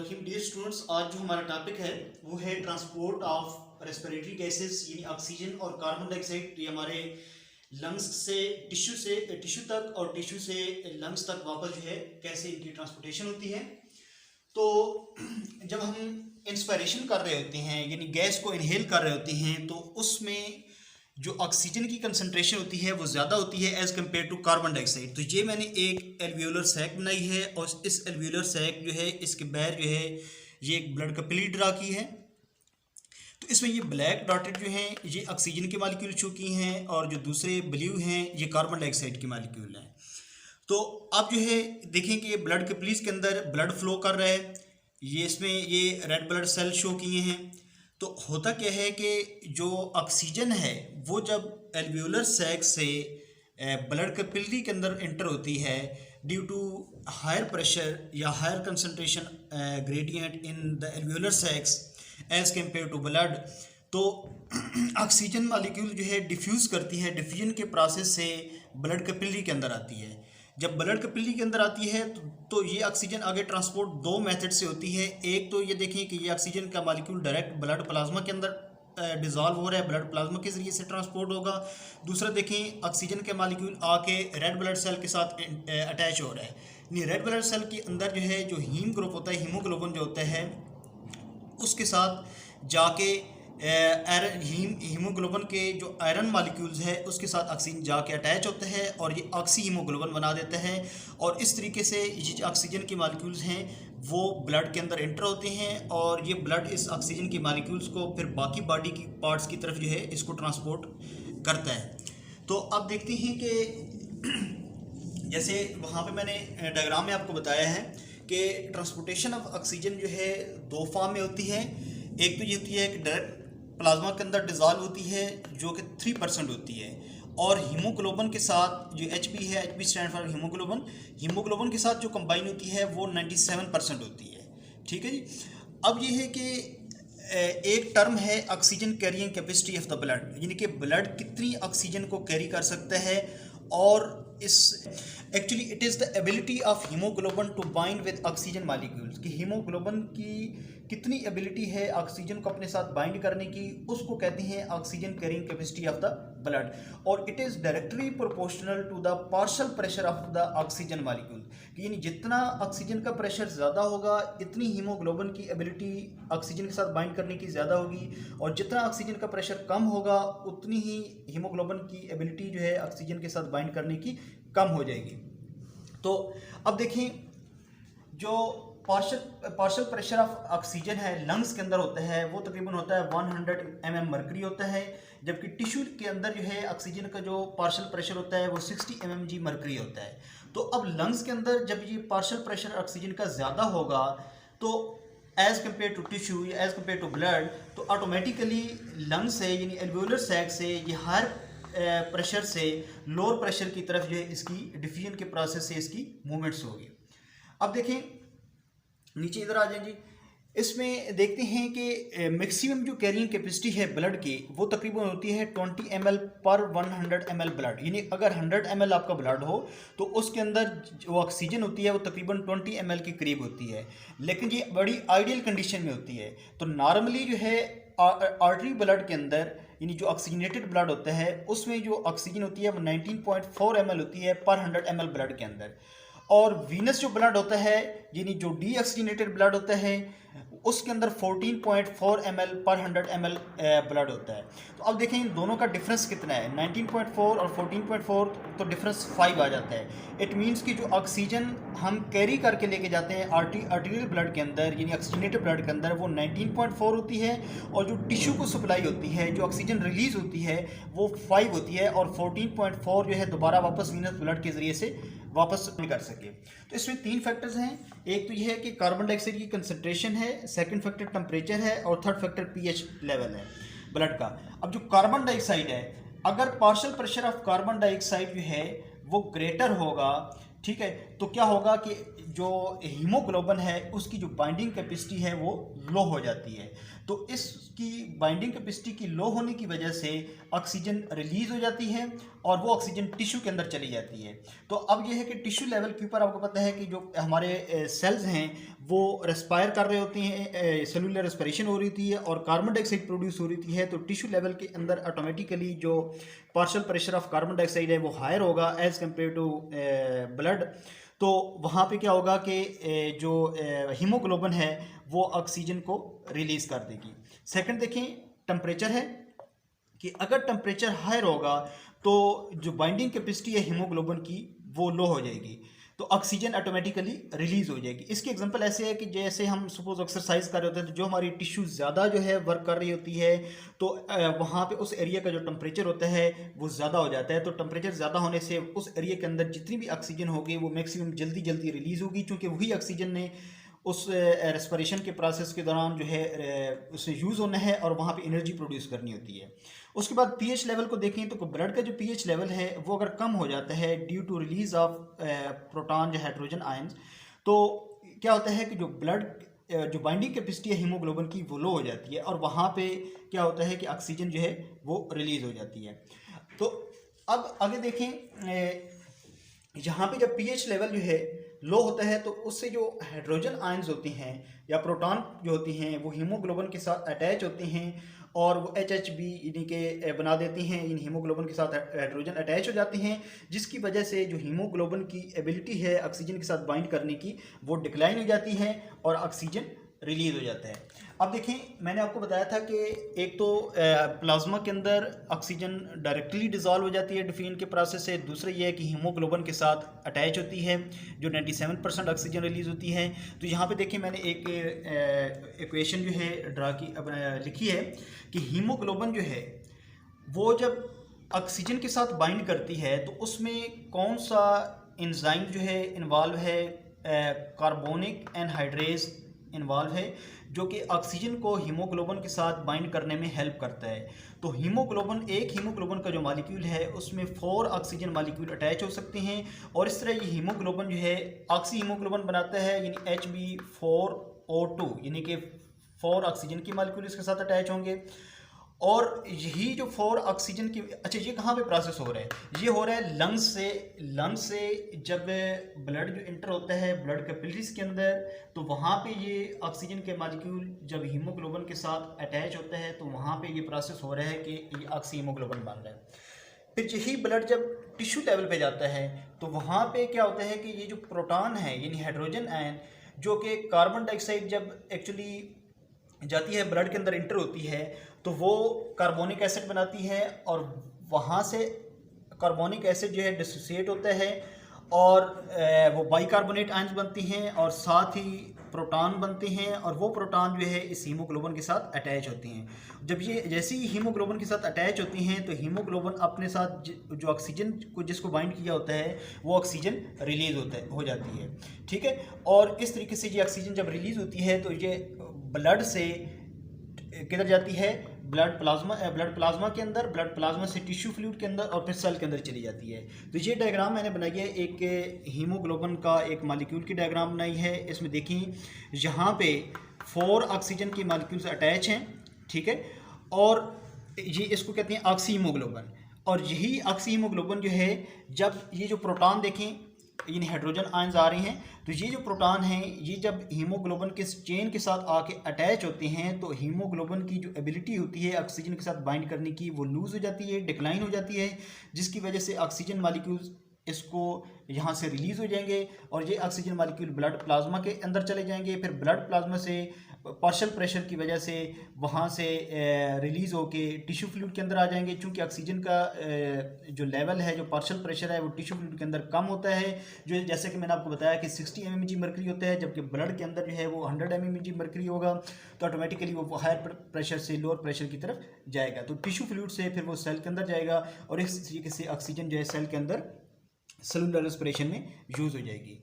रहीम। Dear students, आज जो हमारा टॉपिक है वो है ट्रांसपोर्ट ऑफ रेस्पिरेटरी गैसेस यानी ऑक्सीजन और कार्बन डाइऑक्साइड। ये हमारे लंग्स से टिश्यू तक और टिश्यू से लंग्स तक वापस जो है कैसे इनकी ट्रांसपोर्टेशन होती है। तो जब हम इंस्पायरेशन कर रहे होते हैं यानी गैस को इनहेल कर रहे होते हैं तो उसमें जो ऑक्सीजन की कंसंट्रेशन होती है वो ज़्यादा होती है as compare to carbon dioxide. तो ये मैंने एक एल्वियोलर सैक बनाई है और इस एल्वियोलर सैक जो है इसके बाहर जो है ये एक ब्लड कैपिलरी ड्रा की है। तो इसमें ये ब्लैक डॉटेड जो हैं ये ऑक्सीजन के मालिक्यूल शो की हैं और जो दूसरे ब्लू हैं ये कार्बन डाइऑक्साइड के मालिक्यूल हैं। तो अब जो है देखें कि ये ब्लड कैपिलरीज के अंदर ब्लड फ्लो कर रहा है, ये इसमें ये रेड ब्लड सेल शो किए हैं। तो होता क्या है कि जो ऑक्सीजन है वो जब एल्वियोलर सैक से ब्लड कैपिलरी के अंदर इंटर होती है ड्यू टू हायर प्रेशर या higher concentration gradient in the alveolar sacs as compare to blood, तो ऑक्सीजन मालिक्यूल जो है डिफ्यूज़ करती है, डिफ्यूजन के प्रोसेस से ब्लड कैपिलरी के अंदर आती है। जब ब्लड कैपिलरी के अंदर आती है तो ये ऑक्सीजन आगे ट्रांसपोर्ट दो मेथड से होती है। एक तो ये देखें कि ये ऑक्सीजन का मॉलिक्यूल डायरेक्ट ब्लड प्लाज्मा के अंदर डिज़ोल्व हो रहा है, ब्लड प्लाज्मा के ज़रिए से ट्रांसपोर्ट होगा। दूसरा देखें ऑक्सीजन के मॉलिक्यूल आके रेड ब्लड सेल के साथ अटैच हो रहा है। यानी रेड ब्लड सेल के अंदर जो है जो हीम ग्रुप होता है, हीमोग्लोबिन जो होता है उसके साथ जाके हीमोग्लोबिन के जो आयरन मॉलिक्यूल्स है उसके साथ ऑक्सीजन जाके अटैच होता है और ये ऑक्सी हीमोग्लोबिन बना देता है। और इस तरीके से ये जो ऑक्सीजन के मॉलिक्यूल्स हैं वो ब्लड के अंदर एंटर होते हैं और ये ब्लड इस ऑक्सीजन के मॉलिक्यूल्स को फिर बाकी बॉडी की पार्ट्स की तरफ जो है इसको ट्रांसपोर्ट करता है। तो अब देखते हैं कि जैसे वहाँ पे मैंने डायग्राम में आपको बताया है कि ट्रांसपोर्टेशन ऑफ ऑक्सीजन जो है दो फॉर्म में होती है। एक तो ये होती है कि डायरेक्ट प्लाज्मा के अंदर डिज़ोल्व होती है जो कि 3% होती है और हीमोग्लोबिन के साथ जो HP है, HP stand for haemoglobin, haemoglobin के साथ जो कंबाइन होती है वो 97% होती है। ठीक है जी। अब ये है कि एक टर्म है oxygen carrying capacity of the blood, यानी कि ब्लड कितनी ऑक्सीजन को कैरी कर सकता है। और इस actually it is the ability of haemoglobin to bind with oxygen molecules, कि हीमोग्लोबिन की कितनी एबिलिटी है ऑक्सीजन को अपने साथ बाइंड करने की, उसको कहते हैं oxygen carrying capacity of the blood. और it is directly proportional to the partial pressure of the oxygen molecule, यानी जितना ऑक्सीजन का प्रेशर ज़्यादा होगा इतनी हीमोग्लोबिन की एबिलिटी ऑक्सीजन के साथ बाइंड करने की ज़्यादा होगी और जितना ऑक्सीजन का प्रेशर कम होगा उतनी ही हीमोग्लोबिन की एबिलिटी जो है ऑक्सीजन के साथ बाइंड करने की कम हो जाएगी। तो अब देखें जो पार्शियल प्रेशर ऑफ ऑक्सीजन है लंग्स के अंदर होता है वो तकरीबन होता है 100 mm मर्करी होता है, जबकि टिश्यू के अंदर जो है ऑक्सीजन का जो पार्शियल प्रेशर होता है वो 60 mmg मर्करी होता है। तो अब लंग्स के अंदर जब ये पार्शियल प्रेशर ऑक्सीजन का ज़्यादा होगा तो एज़ कम्पेयर टू टिश्यू या एज़ कम्पेयर टू ब्लड तो ऑटोमेटिकली लंग से यानी एल्वियोलर सैक से ये हायर प्रेशर से लोअर प्रेशर की तरफ जो है इसकी डिफ्यूजन के प्रोसेस से इसकी मूवमेंट्स होगी। अब देखें नीचे इधर आ जाएं जी। इसमें देखते हैं कि मैक्सिमम जो कैरिंग कैपेसिटी है ब्लड की वो तकरीबन होती है 20 ml पर 100 ml ब्लड, यानी अगर 100 ml आपका ब्लड हो तो उसके अंदर जो ऑक्सीजन होती है वो तकरीबन 20 ml के करीब होती है, लेकिन ये बड़ी आइडियल कंडीशन में होती है। तो नॉर्मली जो है आर्टरी ब्लड के अंदर यानी जो ऑक्सीजनेटेड ब्लड होता है उसमें जो ऑक्सीजन होती है वो 19.4 ml होती है पर 100 ml ब्लड के अंदर। और वीनस जो ब्लड होता है यानी जो डीऑक्सीजनेटेड ब्लड होता है उसके अंदर 14.4 ml पर 100 ml ब्लड होता है। तो अब देखें इन दोनों का डिफरेंस कितना है, 19.4 और 14.4, तो डिफरेंस 5 आ जाता है। इट मींस कि जो ऑक्सीजन हम कैरी करके लेके जाते हैं आर्टीरियल ब्लड के अंदर यानी ऑक्सीजनेटेड ब्लड के अंदर वो 19.4 होती है और जो टिश्यू को सप्लाई होती है जो ऑक्सीजन रिलीज होती है वो 5 होती है और 14.4 जो है दोबारा वापस वीनस ब्लड के ज़रिए से वापस कर सके। तो इसमें 3 फैक्टर्स हैं। एक तो यह है कि कार्बन डाइऑक्साइड की कंसंट्रेशन है, सेकंड फैक्टर टेम्परेचर है और थर्ड फैक्टर पीएच लेवल है ब्लड का। अब जो कार्बन डाइऑक्साइड है अगर partial pressure of carbon dioxide जो है वो ग्रेटर होगा, ठीक है, तो क्या होगा कि जो हीमोग्लोबिन है उसकी जो बाइंडिंग कैपेसिटी है वो लो हो जाती है। तो इसकी बाइंडिंग कैपेसिटी की लो होने की वजह से ऑक्सीजन रिलीज हो जाती है और वो ऑक्सीजन टिश्यू के अंदर चली जाती है। तो अब यह है कि टिश्यू लेवल के ऊपर आपको पता है कि जो हमारे सेल्स हैं वो रेस्पायर कर रहे होते हैं, सेलुलर रेस्पिरेशन हो रही थी है और कार्बन डाइऑक्साइड प्रोड्यूस हो रही है। तो टिश्यू लेवल के अंदर ऑटोमेटिकली जो partial pressure of carbon dioxide है वो हायर होगा एज कम्पेयर टू ब्लड। तो वहाँ पे क्या होगा कि जो हीमोग्लोबिन है वो ऑक्सीजन को रिलीज़ कर देगी। सेकंड देखें, टेम्परेचर है कि अगर टेम्परेचर हायर होगा तो जो बाइंडिंग कैपेसिटी है हीमोग्लोबिन की वो लो हो जाएगी, तो ऑक्सीजन ऑटोमेटिकली रिलीज हो जाएगी। इसकी एग्जांपल ऐसे है कि जैसे हम सपोज एक्सरसाइज कर रहे होते हैं तो जो हमारी टिश्यू ज़्यादा जो है वर्क कर रही होती है तो वहाँ पे उस एरिया का जो टेम्परेचर होता है वो ज़्यादा हो जाता है। तो टेम्परेचर ज़्यादा होने से उस एरिया के अंदर जितनी भी ऑक्सीजन होगी वो मैक्सिमम जल्दी जल्दी रिलीज़ होगी, क्योंकि वही ऑक्सीजन ने उस रेस्पिरेशन के प्रोसेस के दौरान जो है उसे यूज़ होना है और वहाँ पे एनर्जी प्रोड्यूस करनी होती है। उसके बाद पीएच लेवल को देखें तो ब्लड का जो पीएच लेवल है वो अगर कम हो जाता है due to release of proton या हाइड्रोजन आयंस, तो क्या होता है कि जो ब्लड जो बाइंडिंग कैपेसिटी है हीमोग्लोबिन की वो लो हो जाती है और वहाँ पे क्या होता है कि ऑक्सीजन जो है वो रिलीज हो जाती है। तो अब आगे देखें, यहाँ पे जब पीएच लेवल जो है लो होता है तो उससे जो हाइड्रोजन आयंस होती हैं या प्रोटॉन जो होती हैं वो हीमोग्लोबिन के साथ अटैच होते हैं और वो HHB यानी कि बना देती हैं, इन हीमोग्लोबिन के साथ हाइड्रोजन अटैच हो जाती हैं, जिसकी वजह से जो हीमोग्लोबिन की एबिलिटी है ऑक्सीजन के साथ बाइंड करने की वो डिक्लाइन हो जाती है और ऑक्सीजन रिलीज हो जाता है। अब देखें, मैंने आपको बताया था कि एक तो प्लाज्मा के अंदर ऑक्सीजन डायरेक्टली डिज़ोल्व हो जाती है डिफीन के प्रोसेस से, दूसरा ये है कि हीमोग्लोबिन के साथ अटैच होती है जो 97% ऑक्सीजन रिलीज़ होती है। तो यहाँ पे देखिए मैंने एक इक्वेशन जो है लिखी है कि हीमोग्लोबिन जो है वो जब ऑक्सीजन के साथ बाइंड करती है तो उसमें कौन सा एंजाइम जो है इन्वॉल्व है, कार्बोनिक एनहाइड्रेज इन्वॉल्व है जो कि ऑक्सीजन को हीमोग्लोबिन के साथ बाइंड करने में हेल्प करता है। तो एक हीमोग्लोबिन का जो मॉलिक्यूल है उसमें 4 ऑक्सीजन मॉलिक्यूल अटैच हो सकते हैं और इस तरह ये हीमोग्लोबिन जो है ऑक्सी हीमोग्लोबिन बनाता है, यानी Hb4O2 यानी कि 4 ऑक्सीजन की मॉलिक्यूल इसके साथ अटैच होंगे। और यही जो 4 ऑक्सीजन की, अच्छा ये कहाँ पे प्रोसेस हो रहा है, ये हो रहा है लंग्स से जब ब्लड जो इंटर होता है ब्लड कैपिलरीज के अंदर, तो वहाँ पे ये ऑक्सीजन के मॉलिक्यूल जब हीमोग्लोबिन के साथ अटैच होता है तो वहाँ पे ये प्रोसेस हो रहा है कि ये ऑक्सी हीमोग्लोबिन बन रहा है। फिर यही ब्लड जब टिश्यू लेवल पे जाता है तो वहाँ पे क्या होता है कि ये जो प्रोटॉन है यानी हाइड्रोजन आयन जो कि कार्बन डाइऑक्साइड जब एक्चुअली जाती है ब्लड के अंदर इंटर होती है तो वो कार्बोनिक एसिड बनाती है और वहाँ से कार्बोनिक एसिड जो है डिसोसिएट होता है और वो बाइकार्बोनेट आयंस बनती हैं और साथ ही प्रोटॉन बनते हैं और वो प्रोटॉन जो है इस हीमोग्लोबिन के साथ अटैच होती हैं। जब ये जैसे ही हीमोग्लोबिन के साथ अटैच होती हैं तो हीमोग्लोबिन अपने साथ जो ऑक्सीजन को जिसको बाइंड किया होता है वो ऑक्सीजन रिलीज हो जाती है, ठीक है। और इस तरीके से ये ऑक्सीजन जब रिलीज होती है तो ये ब्लड से किधर जाती है, ब्लड प्लाज्मा के अंदर, ब्लड प्लाज्मा से टिश्यू फ्लूइड के अंदर और फिर सेल के अंदर चली जाती है। तो ये डायग्राम मैंने बनाई है, एक हीमोग्लोबिन का एक मॉलिक्यूल की डायग्राम बनाई है। इसमें देखिए यहाँ पे 4 ऑक्सीजन की मॉलिक्यूल्स अटैच हैं, ठीक है, और ये इसको कहते हैं ऑक्सी हीमोग्लोबिन। और यही ऑक्सी हीमोग्लोबिन जो है जब ये जो प्रोटॉन देखें यानी हाइड्रोजन आयंस आ रहे हैं तो ये जो प्रोटॉन हैं ये जब हीमोग्लोबिन के चेन के साथ आके अटैच होते हैं तो हीमोग्लोबिन की जो एबिलिटी होती है ऑक्सीजन के साथ बाइंड करने की वो लूज़ हो जाती है, डिक्लाइन हो जाती है, जिसकी वजह से ऑक्सीजन मॉलिक्यूल्स इसको यहाँ से रिलीज़ हो जाएंगे और ये ऑक्सीजन मॉलिक्यूल ब्लड प्लाज्मा के अंदर चले जाएंगे। फिर ब्लड प्लाज्मा से पार्शियल प्रेशर की वजह से वहाँ से रिलीज़ होके टिश्यू फ्लूइड के अंदर आ जाएंगे। चूँकि ऑक्सीजन का जो लेवल है, जो पार्शियल प्रेशर है वो टिश्यू फ्लूइड के अंदर कम होता है, जो जैसे कि मैंने आपको बताया कि 60 mmHg मर्करी होता है, जबकि ब्लड के अंदर जो है वो 100 mmHg मर्करी होगा। तो ऑटोमेटिकली वो हायर प्रेशर से लोअर प्रेशर की तरफ जाएगा, तो टिश्यू फ्लूइड से फिर वो सेल के अंदर जाएगा और इस तरीके से ऑक्सीजन जो है सेल के अंदर सेलुलर रेस्पिरेशन में यूज़ हो जाएगी।